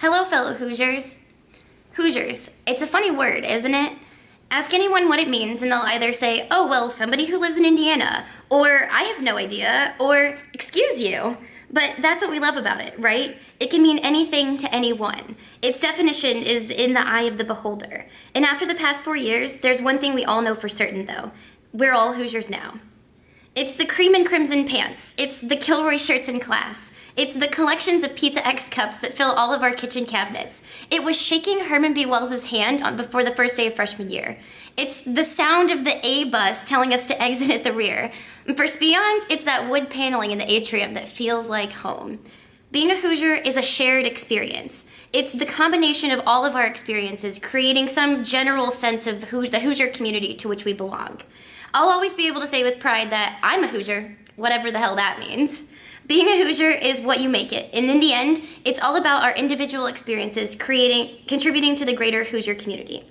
Hello, fellow Hoosiers. Hoosiers, it's a funny word, isn't it? Ask anyone what it means and they'll either say, oh, well, somebody who lives in Indiana, or I have no idea, or excuse you. But that's what we love about it, right? It can mean anything to anyone. Its definition is in the eye of the beholder. And after the past 4 years, there's one thing we all know for certain, though. We're all Hoosiers now. It's the cream and crimson pants. It's the Kilroy shirts in class. It's the collections of Pizza X cups that fill all of our kitchen cabinets. It was shaking Herman B. Wells' hand before the first day of freshman year. It's the sound of the A bus telling us to exit at the rear. For Speons, it's that wood paneling in the atrium that feels like home. Being a Hoosier is a shared experience. It's the combination of all of our experiences, creating some general sense of the Hoosier community to which we belong. I'll always be able to say with pride that I'm a Hoosier, whatever the hell that means. Being a Hoosier is what you make it, and in the end, it's all about our individual experiences contributing to the greater Hoosier community.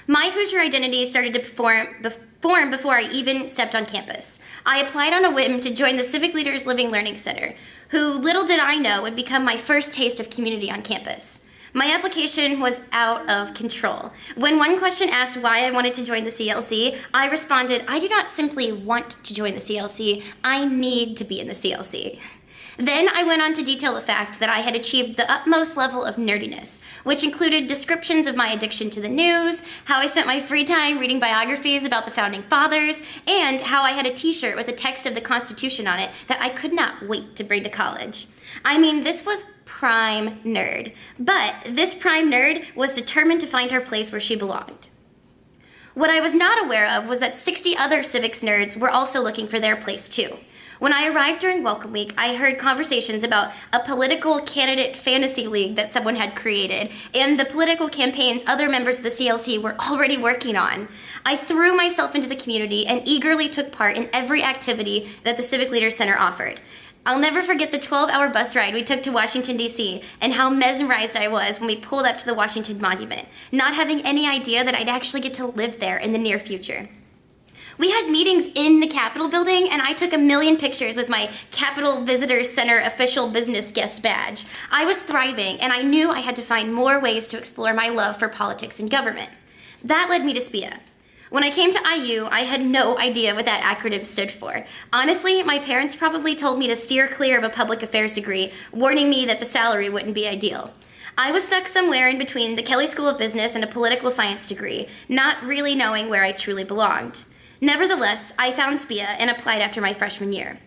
My Hoosier identity started to form before I even stepped on campus. I applied on a whim to join the Civic Leaders Living Learning Center, who little did I know would become my first taste of community on campus. My application was out of control. When one question asked why I wanted to join the CLC, I responded, I do not simply want to join the CLC, I need to be in the CLC. Then I went on to detail the fact that I had achieved the utmost level of nerdiness, which included descriptions of my addiction to the news, how I spent my free time reading biographies about the Founding Fathers, and how I had a t-shirt with the text of the Constitution on it that I could not wait to bring to college. I mean, this was prime nerd. But this prime nerd was determined to find her place where she belonged. What I was not aware of was that 60 other civics nerds were also looking for their place too. When I arrived during Welcome Week, I heard conversations about a political candidate fantasy league that someone had created, and the political campaigns other members of the CLC were already working on. I threw myself into the community and eagerly took part in every activity that the Civic Leaders Center offered. I'll never forget the 12-hour bus ride we took to Washington, D.C., and how mesmerized I was when we pulled up to the Washington Monument, not having any idea that I'd actually get to live there in the near future. We had meetings in the Capitol building, and I took a million pictures with my Capitol Visitors Center official business guest badge. I was thriving, and I knew I had to find more ways to explore my love for politics and government. That led me to SPEA. When I came to IU, I had no idea what that acronym stood for. Honestly, my parents probably told me to steer clear of a public affairs degree, warning me that the salary wouldn't be ideal. I was stuck somewhere in between the Kelley School of Business and a political science degree, not really knowing where I truly belonged. Nevertheless, I found SPEA and applied after my freshman year.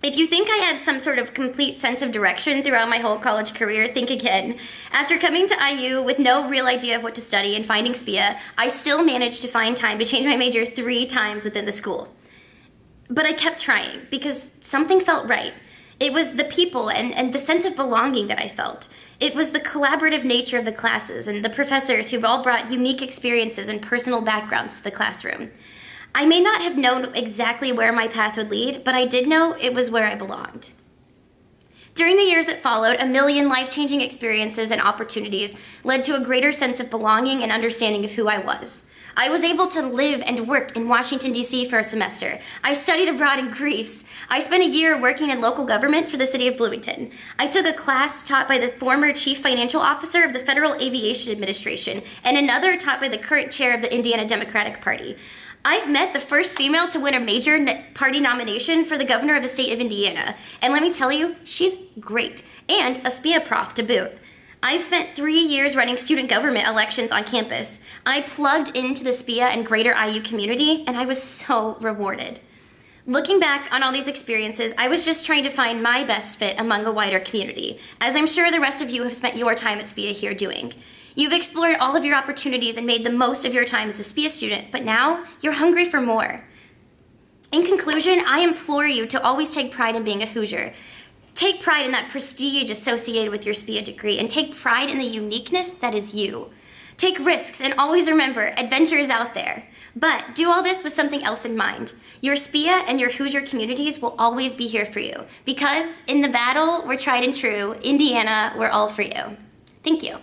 If you think I had some sort of complete sense of direction throughout my whole college career, think again. After coming to IU with no real idea of what to study and finding SPEA, I still managed to find time to change my major 3 times within the school. But I kept trying because something felt right. It was the people and the sense of belonging that I felt. It was the collaborative nature of the classes and the professors who all brought unique experiences and personal backgrounds to the classroom. I may not have known exactly where my path would lead, but I did know it was where I belonged. During the years that followed, a million life-changing experiences and opportunities led to a greater sense of belonging and understanding of who I was. I was able to live and work in Washington, D.C. for a semester. I studied abroad in Greece. I spent a year working in local government for the city of Bloomington. I took a class taught by the former chief financial officer of the Federal Aviation Administration and another taught by the current chair of the Indiana Democratic Party. I've met the first female to win a major party nomination for the governor of the state of Indiana. And let me tell you, she's great. And a SPEA prof to boot. I've spent 3 years running student government elections on campus. I plugged into the SPEA and greater IU community, and I was so rewarded. Looking back on all these experiences, I was just trying to find my best fit among a wider community, as I'm sure the rest of you have spent your time at SPEA here doing. You've explored all of your opportunities and made the most of your time as a SPEA student, but now you're hungry for more. In conclusion, I implore you to always take pride in being a Hoosier. Take pride in that prestige associated with your SPEA degree, and take pride in the uniqueness that is you. Take risks, and always remember, adventure is out there. But do all this with something else in mind. Your SPEA and your Hoosier communities will always be here for you, because in the battle, we're tried and true. Indiana, we're all for you. Thank you.